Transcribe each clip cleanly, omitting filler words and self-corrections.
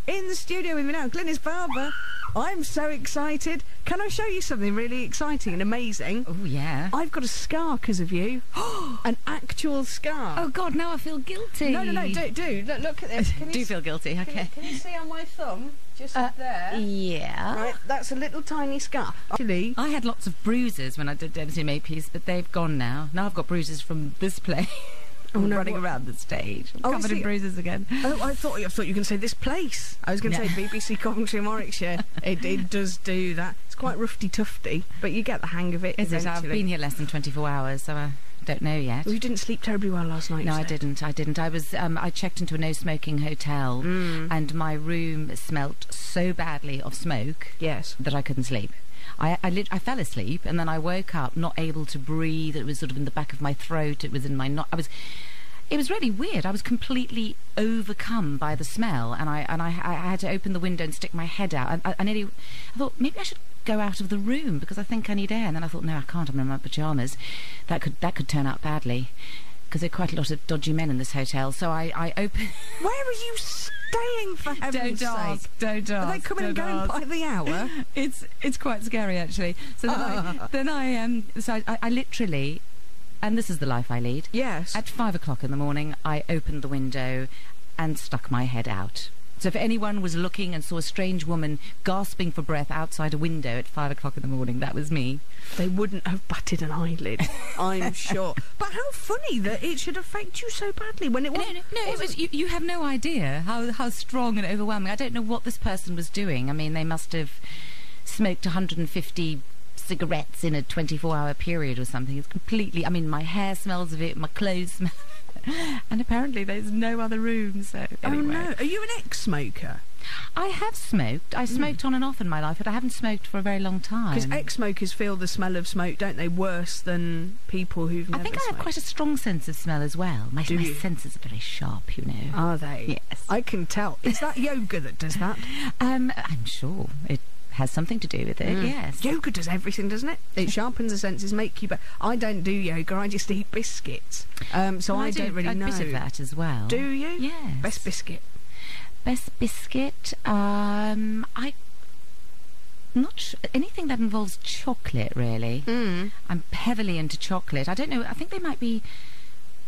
in the studio with me now, Glynis Barber. I'm so excited. Can I show you something really exciting and amazing? Oh, yeah. I've got a scar because of you. An actual scar. Oh, God, now I feel guilty. No, do. Look at this. Do you feel guilty? Okay. Can you see on my thumb? Just up there. Yeah. Right, that's a little tiny scar. Actually, I had lots of bruises when I did Deputy Makepeace, but they've gone now. Now I've got bruises from this play. Running around the stage. I'm covered in bruises again. Oh, I thought you were going to say this place. I was going to say BBC Coventry Warwickshire. It does do that. It's quite roughy-tufty, but you get the hang of it eventually. I've been here less than 24 hours, so I don't know yet. Well, you didn't sleep terribly well last night. No, I didn't. I was. I checked into a no-smoking hotel, and my room smelt so badly of smoke that I couldn't sleep. I fell asleep, and then I woke up not able to breathe. It was sort of in the back of my throat. It was in my It was really weird. I was completely overcome by the smell, and I had to open the window and stick my head out. I thought maybe I should go out of the room because I think I need air. And then I thought, no, I can't. I'm in my pajamas. That could turn out badly because there are quite a lot of dodgy men in this hotel. So I opened. Where are you staying, for heaven's sake? Don't ask. Are they coming and going by the hour? It's quite scary, actually. So then I literally, and this is the life I lead. Yes. At 5 o'clock in the morning, I opened the window and stuck my head out. So if anyone was looking and saw a strange woman gasping for breath outside a window at 5 o'clock in the morning, that was me. They wouldn't have batted an eyelid, I'm sure. But how funny that it should affect you so badly when it was... No, it was... You have no idea how strong and overwhelming. I don't know what this person was doing. I mean, they must have smoked 150 cigarettes in a 24-hour period or something. It's completely... I mean, my hair smells of it, my clothes smell... And apparently there's no other room, so anyway. Oh, no. Are you an ex-smoker? I have smoked. I smoked on and off in my life, but I haven't smoked for a very long time. Because ex-smokers feel the smell of smoke, don't they, worse than people who've never smoked. I think I have quite a strong sense of smell as well. My senses are very sharp, you know. Are they? Yes. I can tell. Is that yoga that does that? I'm sure it has something to do with it, yes. Yoga does everything, doesn't it? It sharpens the senses, make you better. I don't do yoga, I just eat biscuits. So I don't really know. A bit of that as well. Do you? Yes. Best biscuit? Best biscuit? I'm not sure. Anything that involves chocolate, really. I'm heavily into chocolate. I don't know, I think they might be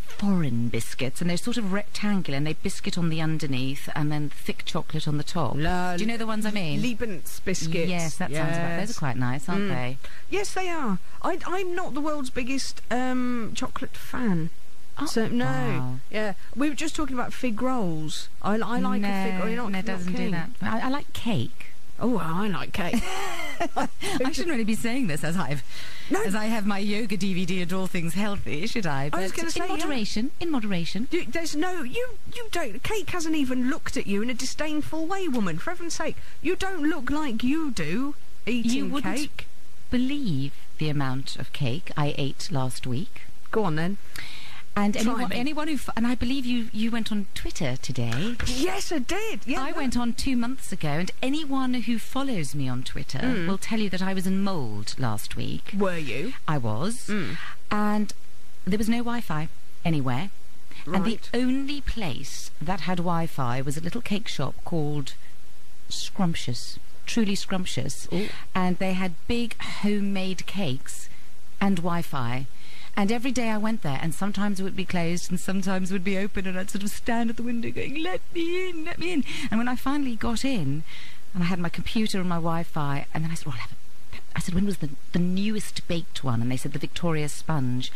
foreign biscuits, and they're sort of rectangular, and they biscuit on the underneath and then thick chocolate on the top. Do you know the ones I mean? Liebens biscuits. Yes, that sounds about. Those are quite nice, aren't they? Yes, they are. I'm not the world's biggest chocolate fan. Oh, so no, wow. Yeah, we were just talking about fig rolls. I like a fig roll. You're not, no, it doesn't do that. I like cake. Oh, well, I like cake. I shouldn't really be saying this as I have my yoga DVD and all things healthy, should I? But I was going to say, in moderation. There's no, you don't. Cake hasn't even looked at you in a disdainful way, woman. For heaven's sake, you don't look like you do eating cake. You wouldn't believe the amount of cake I ate last week. Go on then. And anyone who... And I believe you went on Twitter today. Yes, I did. Yeah, I went on 2 months ago, and anyone who follows me on Twitter will tell you that I was in mould last week. Were you? I was. And there was no Wi-Fi anywhere. Right. And the only place that had Wi-Fi was a little cake shop called Scrumptious. Truly Scrumptious. Ooh. And they had big homemade cakes and Wi-Fi. And every day I went there, and sometimes it would be closed and sometimes it would be open, and I'd sort of stand at the window going, let me in, let me in. And when I finally got in, and I had my computer and my Wi-Fi, and then I said, well, I said, when was the newest baked one? And they said the Victoria sponge.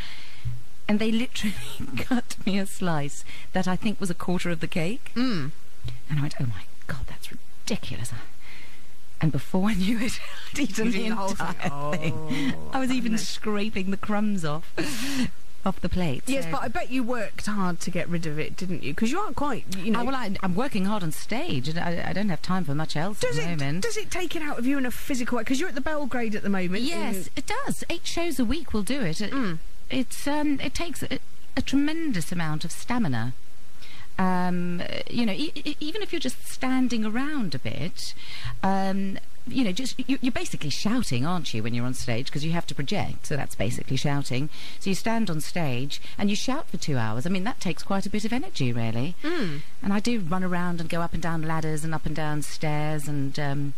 And they literally cut me a slice that I think was a quarter of the cake. And I went, oh my God, that's ridiculous. And before I knew it, I'd eaten the entire thing. I was even scraping the crumbs off the plate. Yes, but I bet you worked hard to get rid of it, didn't you? Because you aren't quite, you know... well, I'm working hard on stage, and I don't have time for much else at the moment. Does it take it out of you in a physical way? Because you're at the Belgrade at the moment. Yes, it does. 8 shows a week will do it. It takes a tremendous amount of stamina. You know, even if you're just standing around a bit, you're basically shouting, aren't you, when you're on stage, because you have to project, so that's basically shouting. So you stand on stage and you shout for 2 hours. I mean, that takes quite a bit of energy, really. And I do run around and go up and down ladders and up and down stairs and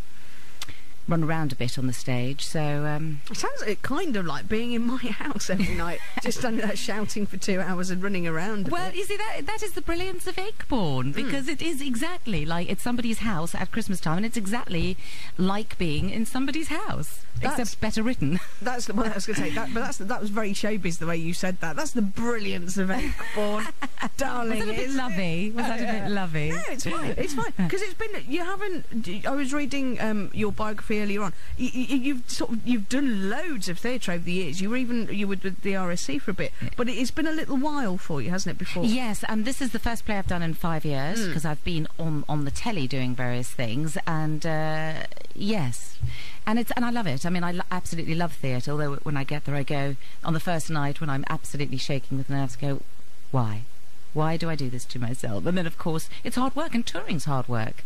run around a bit on the stage. So it sounds kind of like being in my house every night, just standing there shouting for 2 hours and running around. Well, you see, that is the brilliance of Akeborn, because it is exactly like it's somebody's house at Christmas time, and it's exactly like being in somebody's house, except better written. That's what I was going to say. That was very showbiz the way you said that. That's the brilliance of Akeborn, darling. Was that a bit lovey? Was that a bit lovey? No, it's fine. It's fine, because it's been. You haven't. I was reading your biography earlier on. You've done loads of theatre over the years. You were with the RSC for a bit, but it's been a little while for you, hasn't it? Before. Yes, and this is the first play I've done in 5 years, because I've been on the telly doing various things, and yes, and I love it. I mean, I absolutely love theatre. Although when I get there, I go on the first night when I'm absolutely shaking with nerves. Go, why? Why do I do this to myself? And then, of course, it's hard work, and touring's hard work.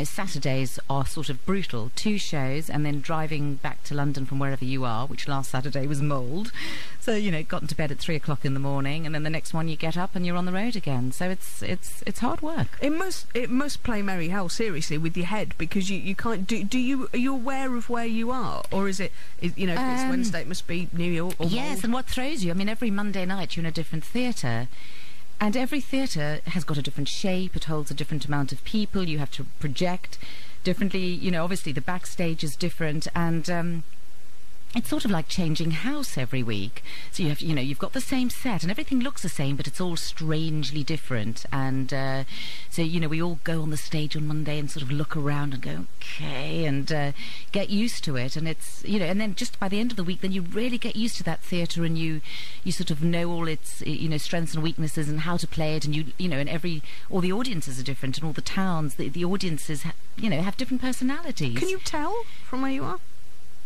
Saturdays are sort of brutal. 2 shows, and then driving back to London from wherever you are, which last Saturday was mould. So, gotten to bed at 3 o'clock in the morning, and then the next one you get up and you're on the road again. So it's hard work. It must play merry hell, seriously, with your head, because you can't are you aware of where you are, or is it if it's Wednesday, it must be New York or yes, mould? And what throws you? I mean, every Monday night you're in a different theatre. And every theatre has got a different shape. It holds a different amount of people. You have to project differently. Obviously the backstage is different, and it's sort of like changing house every week. So you have you've got the same set and everything looks the same, but it's all strangely different. And so we all go on the stage on Monday and sort of look around and go, okay, and get used to it. And it's and then just by the end of the week, then you really get used to that theatre, and you sort of know all its strengths and weaknesses and how to play it. And and all the audiences are different, and all the towns, the audiences have different personalities. Can you tell from where you are?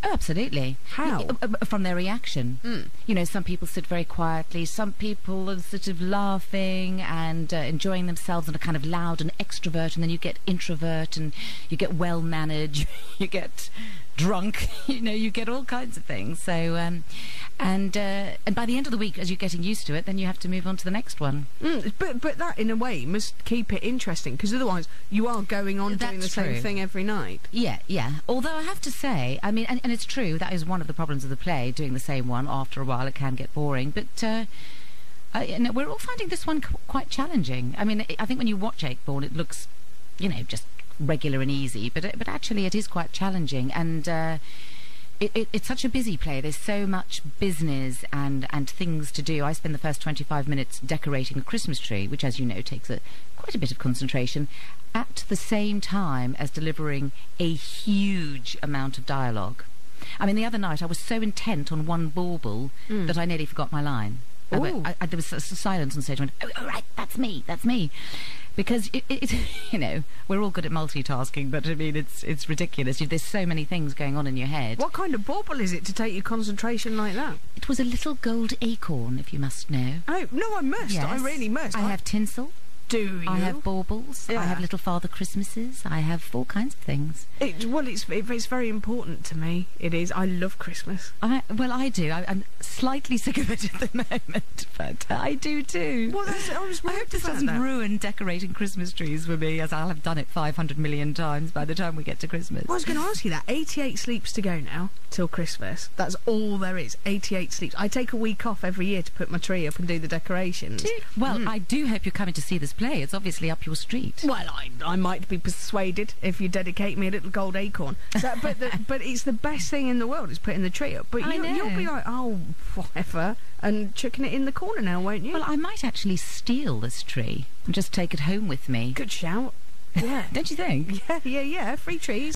Oh, absolutely. How? From their reaction. Some people sit very quietly. Some people are sort of laughing and enjoying themselves and are kind of loud and extrovert. And then you get introvert, and you get well-managed. You get drunk. You get all kinds of things. So, and by the end of the week, as you're getting used to it, then you have to move on to the next one. But that, in a way, must keep it interesting, because otherwise you are going on doing the same thing every night. Yeah. Although I have to say, I mean, and it's true, that is one of the problems of the play, doing the same one. After a while it can get boring, but we're all finding this one quite challenging. I mean, I think when you watch Akeborn, it looks, just regular and easy, but actually it is quite challenging, and it's such a busy play. There's so much business and things to do. I spend the first 25 minutes decorating a Christmas tree, which, as you know, takes quite a bit of concentration, at the same time as delivering a huge amount of dialogue. I mean, the other night I was so intent on one bauble that I nearly forgot my line. There was a silence on stage. I went, oh, right, that's me. Because we're all good at multitasking, but I mean, it's ridiculous. There's so many things going on in your head. What kind of bauble is it to take your concentration like that? It was a little gold acorn, if you must know. Oh, no, I must. Yes. I really must. I have tinsel. Do you? I have baubles. Yeah. I have little Father Christmases. I have all kinds of things. It's very important to me. It is. I love Christmas. I do. I'm slightly sick of it at the moment, but I do too. Well, I hope this doesn't ruin decorating Christmas trees for me, as I'll have done it 500 million times by the time we get to Christmas. Well, I was going to ask you that. 88 sleeps to go now till Christmas. That's all there is. 88 sleeps. I take a week off every year to put my tree up and do the decorations. Well, I do hope you're coming to see this play. It's obviously up your street. Well, I might be persuaded if you dedicate me a little gold acorn. So, but it's the best thing in the world, is putting the tree up. But you'll be like, oh, whatever, and chucking it in the corner now, won't you? Well, I might actually steal this tree and just take it home with me. Good shout. Yeah. Don't you think? Yeah. Free trees.